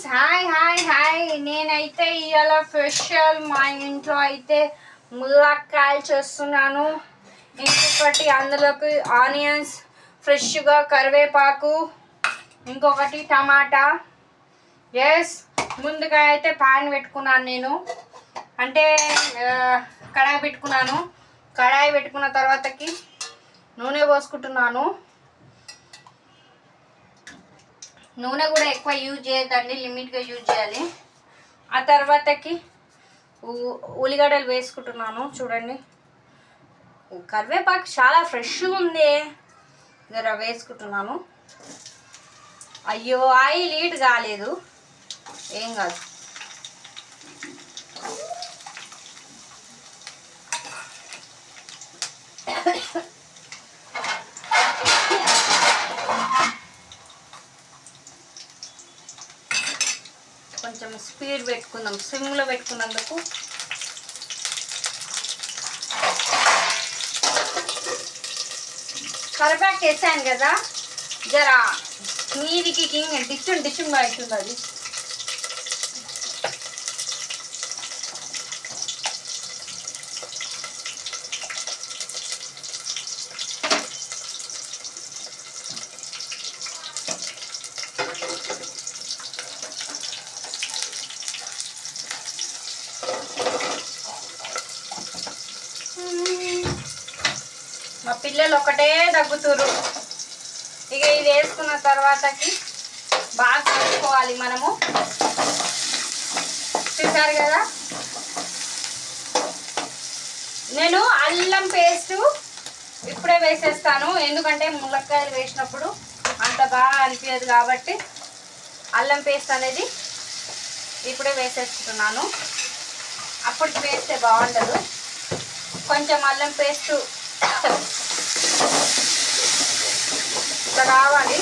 Friends, hi hi hi. నేనైతే ఇవాళ special మా ఇంట్లో అయితే ములక్కాయలు చేస్తున్నాను. ఇంకొకటి అందులోకి ఆనియన్స్, ఫ్రెష్గా కరివేపాకు, ఇంకొకటి టమాటా. ఎస్, ముందుగా అయితే పాన్ పెట్టుకున్నాను. నేను అంటే కడాయి పెట్టుకున్నాను. కడాయి పెట్టుకున్న తర్వాతకి నూనె పోసుకుంటున్నాను. నూనె కూడా ఎక్కువ యూజ్ చేయొద్దండి, లిమిట్గా యూజ్ చేయాలి. ఆ తర్వాతకి ఉల్లిగడ్డలు వేసుకుంటున్నాను. చూడండి, కరివేపాకు చాలా ఫ్రెష్గా ఉంది. జర వేసుకుంటున్నాను. అయ్యో, ఆయిల్ హీట్ కాలేదు, ఏం కాదు. కొంచెం స్పీడ్ పెట్టుకుందాం, సిమ్లో పెట్టుకున్నందుకు. కరివేపాకు వేసాను కదా, జరా మీదికి డిచ్చుండి అవుతుంది అది. మా పిల్లలు ఒకటే దగ్గుతురు. ఇక ఇది వేసుకున్న తర్వాతకి బాగా కలుపుకోవాలి మనము. చూసారు కదా, నేను అల్లం పేస్టు ఇప్పుడే వేసేస్తాను. ఎందుకంటే ములక్కాయలు వేసినప్పుడు అంత బాగా అనిపించదు కాబట్టి అల్లం పేస్ట్ అనేది ఇప్పుడే వేసేసుకుంటున్నాను. అప్పటికి వేస్తే బాగుండదు. కొంచెం అల్లం పేస్టు ఇట్లా కావాలి.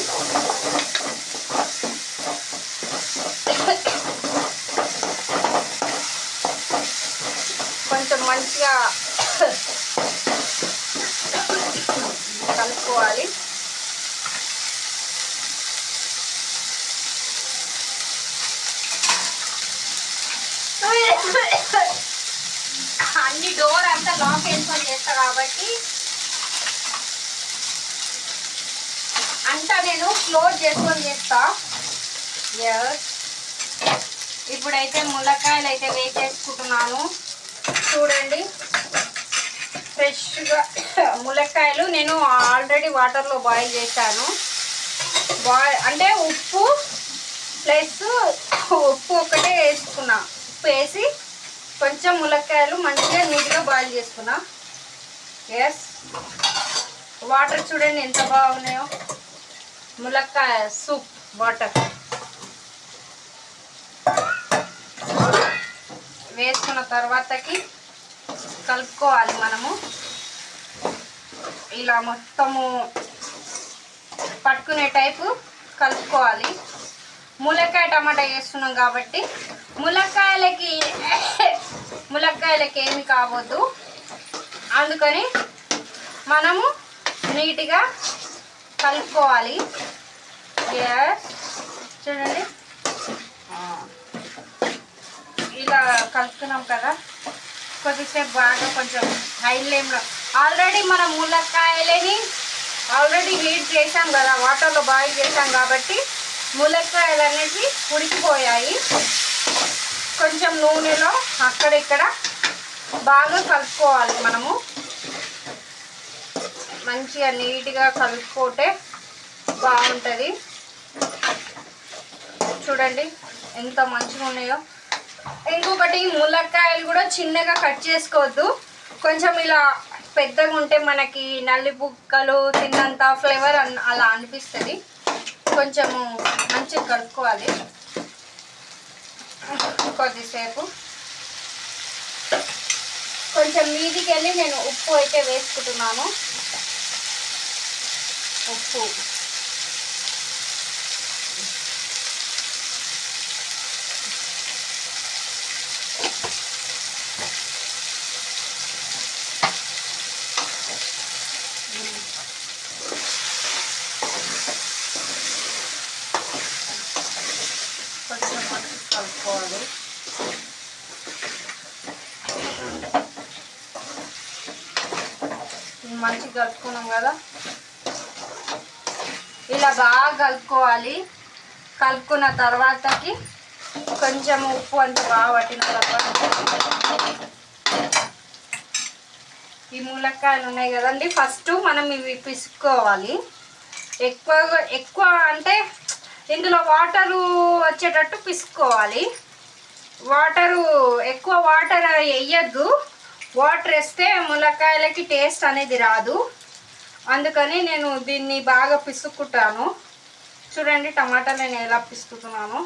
కొంచెం మంచిగా కలుపుకోవాలి. అన్ని డోర్ అంతా లాక్ వేసుకొని చేస్తా కాబట్టి అంతా నేను క్లోజ్ చేసుకొని చేస్తా. ఇప్పుడైతే ములక్కాయలు అయితే వేసేసుకుంటున్నాను. చూడండి, ఫ్రెష్గా ములక్కాయలు నేను ఆల్రెడీ వాటర్లో బాయిల్ చేశాను. అంటే ఉప్పు ప్లస్ ఉప్పు ఒక్కటే వేసుకున్నా. ఉప్పు వేసి కొంచెం ములక్కాయలు మంచిగా నీట్గా బాయిల్ చేసుకున్నా. ఎస్, వాటర్ చూడండి ఎంత బాగున్నాయో. ములక్కాయ సూప్ వాటర్ వేసుకున్న తర్వాతకి కలుపుకోవాలి మనము. ఇలా మొత్తము పట్టుకునే టైపు కలుపుకోవాలి. ములక్కాయ టమాటా వేస్తున్నాం కాబట్టి ములక్కాయలకి ఏమి కావద్దు. అందుకని మనము నీట్గా కలుపుకోవాలి. చూడండి, ఇలా కలుపుతున్నాం కదా. కొద్దిసేపు బాగా కొంచెం హై ఫ్లేమ్లో ఆల్రెడీ మనం ములక్కాయలని ఆల్రెడీ హీట్ చేసాం కదా, వాటర్లో బాయిల్ చేసాం కాబట్టి ములక్కాయలు అనేవి ఉడికిపోయాయి. కొంచెం నూనెలో అక్కడిక్కడ బాగా కలుపుకోవాలి మనము. మంచిగా నీట్గా కలుపుకుంటే బాగుంటుంది. చూడండి ఎంత మంచిగా ఉన్నాయో. ఇంకొకటి, ములక్కాయలు కూడా చిన్నగా కట్ చేసుకోవద్దు. కొంచెం ఇలా పెద్దగా ఉంటే మనకి నల్లి బుక్కలు తిన్నంత ఫ్లేవర్ అలా అనిపిస్తుంది. కొంచెము మంచిగా కలుపుకోవాలి. కొద్దిసేపు కొంచెం మీదికి వెళ్ళి నేను ఉప్పు అయితే వేసుకుంటున్నాను. ఉప్పు కొంచెం మంచిగా కలుపుకున్నాం కదా, ఇలా బాగా కలుపుకోవాలి. కలుపుకున్న తర్వాతకి కొంచెం ఉప్పు అంతా బాగా పట్టిన తర్వాత ఈ ములక్కాయలు ఉన్నాయి కదండి, ఫస్ట్ మనం ఇవి పిసుకోవాలి. ఎక్కువ అంటే ఇందులో వాటరు వచ్చేటట్టు పిసుకోవాలి. ఎక్కువ వాటర్ వేయద్దు. వాటర్ వేస్తే ములక్కాయలకి టేస్ట్ అనేది రాదు. అందుకని నేను దీన్ని బాగా పిసుక్కుంటాను. చూడండి టమాటాలు నేను ఎలా పిసుకుతున్నాను.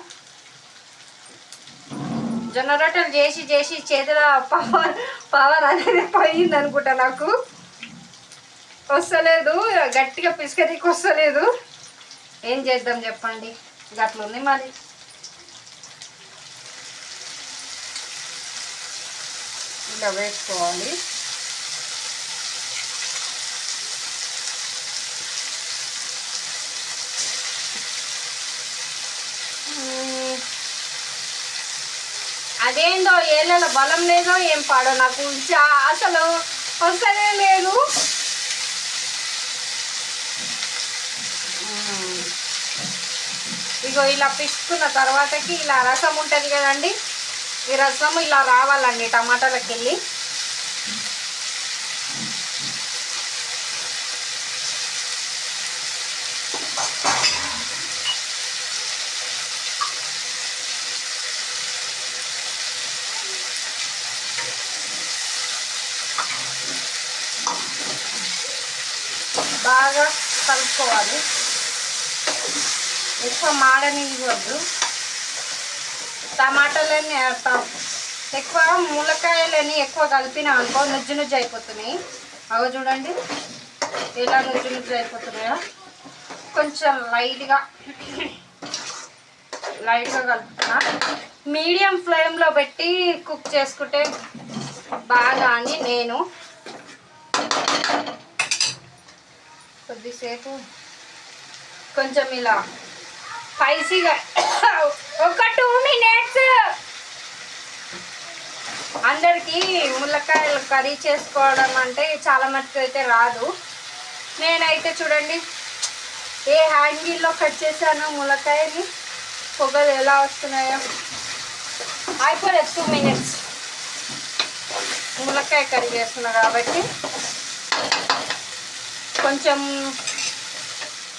జొన్న రొట్టెలు చేసి చేతిలో పవర్ అనేది పోయింది అనుకుంటా. నాకు వస్తలేదు, గట్టిగా పిసుకరికి వస్తలేదు. ఏం చేద్దాం చెప్పండి, గట్లుంది మరి. ఇలా వేసుకోవాలి. అదేందో ఏళ్ళలో బలం లేదో ఏం పాడో నాకు అసలు వస్తనే లేదు. ఇగో ఇలా పిసుకున్న తర్వాతకి ఇలా రసం ఉంటుంది కదండి, ఈ రసం ఇలా రావాలండి టమాటాలకి వెళ్ళి. బాగా కలుపుకోవాలి. ఎక్కువ మాడనివ్వద్దు. టమాటాలని ఎక్కువ ములక్కాయలని ఎక్కువ కలిపినా అనుకో నుజ్జు నుజ్జు అయిపోతున్నాయి. అవి చూడండి ఎలా నుజ్జు నుజ్జు అయిపోతున్నాయో. కొంచెం లైట్గా కలుపుతున్నా. మీడియం ఫ్లేమ్లో పెట్టి కుక్ చేసుకుంటే బాగా అని నేను కొద్దిసేపు కొంచెం ఇలా స్పైసీగా ఒక 2 minutes. అందరికీ ములక్కాయలు కర్రీ చేసుకోవడం అంటే చాలా మటుకు అయితే రాదు. నేనైతే చూడండి ఏ హ్యాంగిల్లో కట్ చేశాను ములక్కాయని, పొగలు ఎలా వస్తున్నాయో. అయిపోలేదు 2 minutes ములక్కాయ కర్రీ చేస్తున్నా కాబట్టి కొంచెం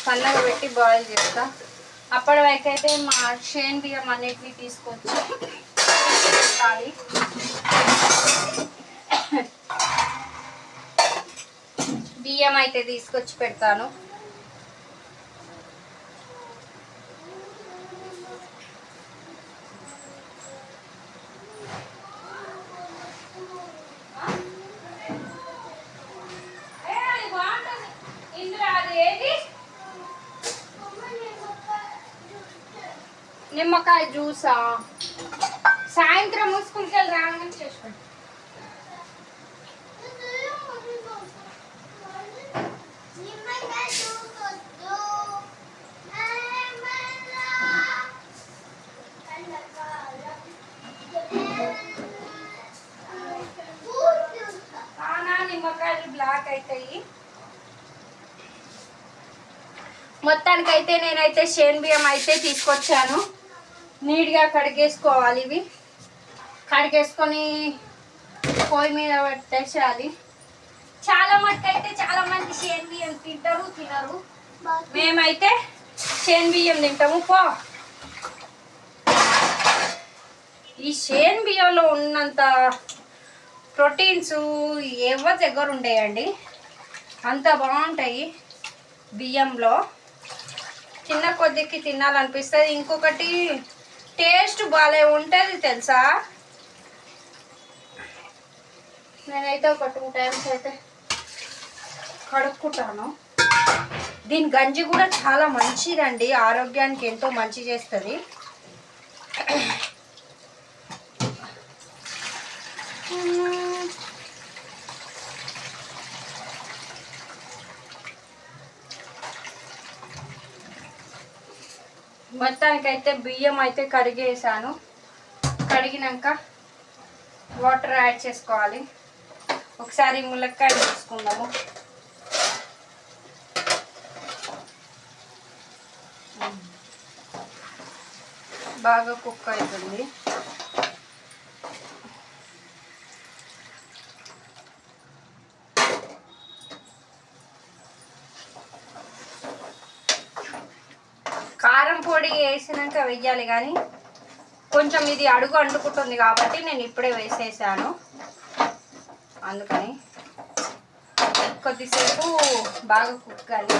సన్నగా పెట్టి బాయిల్ చేస్తా. అప్పటి వరకు అయితే మా షేన్ బియ్యం అన్నిటిని తీసుకొచ్చి పెట్టాలి. బియ్యం అయితే తీసుకొచ్చి పెడతాను. నిమ్మకాయ జ్యూసా సాయంత్రం స్కూల్కి వెళ్ళి రాగానే చేసుకోండి. నిమ్మకాయలు బ్లాక్ అవుతాయి. మొత్తానికైతే నేనైతే షేన్ బియ్యం అయితే తీసుకొచ్చాను. నీట్గా కడిగేసుకోవాలి. ఇవి కడిగేసుకొని పొయ్యి మీద పెట్టేసేయాలి. చాలా మటుకు అయితే చాలా మంది షేన్ బియ్యం తినరు. మేమైతే షేన్ బియ్యం తింటాము. ఈ షేన్ బియ్యంలో ఉన్నంత ప్రోటీన్స్ ఎవరి దగ్గర ఉండేయండి, అంత బాగుంటాయి బియ్యంలో. తిన్న కొద్దికి తినాలనిపిస్తుంది. ఇంకొకటి టేస్ట్ బాగా ఉంటుంది తెలుసా. నేనైతే ఒక 2 times అయితే కడుక్కుంటాను. దీని గంజి కూడా చాలా మంచిదండి, ఆరోగ్యానికి ఎంతో మంచి చేస్తుంది. మొత్తానికైతే బియ్యం అయితే కడిగేసాను. కడిగినాక వాటర్ యాడ్ చేసుకోవాలి. ఒకసారి ములక్కాయ తీసుకుందాము. బాగా కుక్ అవుతుంది. కారం పొడి వేసినాక వెయ్యాలి, కానీ కొంచెం ఇది అడుగు అంటుకుంటుంది కాబట్టి నేను ఇప్పుడే వేసేసాను. అందుకని కొద్దిసేపు బాగా కుక్కాలి.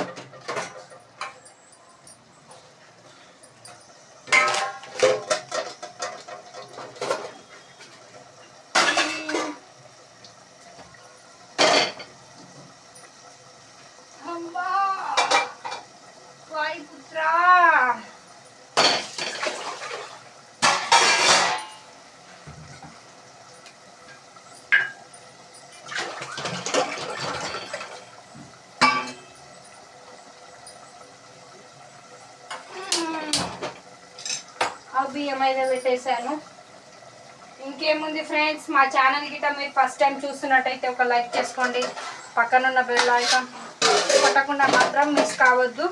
బియ్యం అయితే పెట్టేశాను. ఇంకేముంది ఫ్రెండ్స్, మా ఛానల్ గిట్ట మీరు ఫస్ట్ టైం చూస్తున్నట్టయితే ఒక లైక్ చేసుకోండి, పక్కనున్న బెల్ ఐకాన్ కొట్టకుండా మాత్రం మిస్ కావద్దు.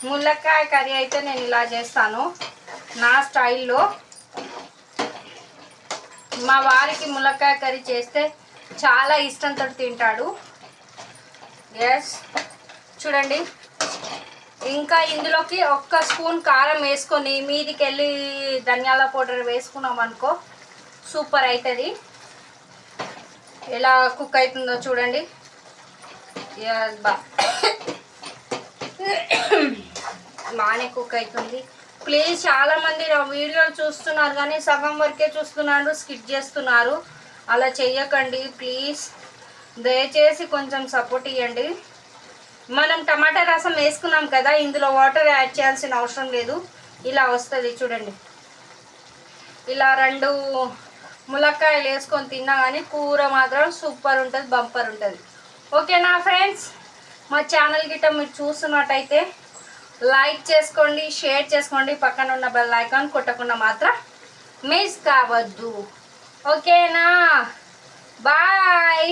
ములక్కాయ కర్రీ అయితే నేను ఇలా చేస్తాను నా స్టైల్లో. మా వారికి ములక్కాయ కర్రీ చేస్తే చాలా ఇష్టంతో తింటాడు. ఎస్, చూడండి. ఇంకా ఇందులోకి ఒక్క స్పూన్ కారం వేసుకొని మీదికి వెళ్ళి ధనియాల పౌడర్ వేసుకున్నాం అనుకో సూపర్ అవుతుంది. ఎలా కుక్ అవుతుందో చూడండి. బాగానే కుక్ అవుతుంది. ప్లీజ్, చాలామంది నా వీడియోలు చూస్తున్నారు కానీ సగం వరకే చూస్తున్నారు, స్కిప్ చేస్తున్నారు. అలా చెయ్యకండి ప్లీజ్, దయచేసి కొంచెం సపోర్ట్ ఇవ్వండి. మనం టమాటా రసం వేసుకున్నాం కదా, ఇందులో వాటర్ యాడ్ చేయాల్సిన అవసరం లేదు. ఇలా వస్తుంది చూడండి. ఇలా 2 ములక్కాయలు వేసుకొని తిన్నా కానీ కూర మాత్రం సూపర్ ఉంటుంది, బంపర్ ఉంటుంది. ఓకేనా ఫ్రెండ్స్, మా ఛానల్ గిట్ట మీరు చూస్తున్నట్టయితే లైక్ చేసుకోండి, షేర్ చేసుకోండి, పక్కన ఉన్న బెల్ ఐకాన్ కొట్టకుండా మాత్రం మిస్ కావద్దు. ఓకేనా, బాయ్.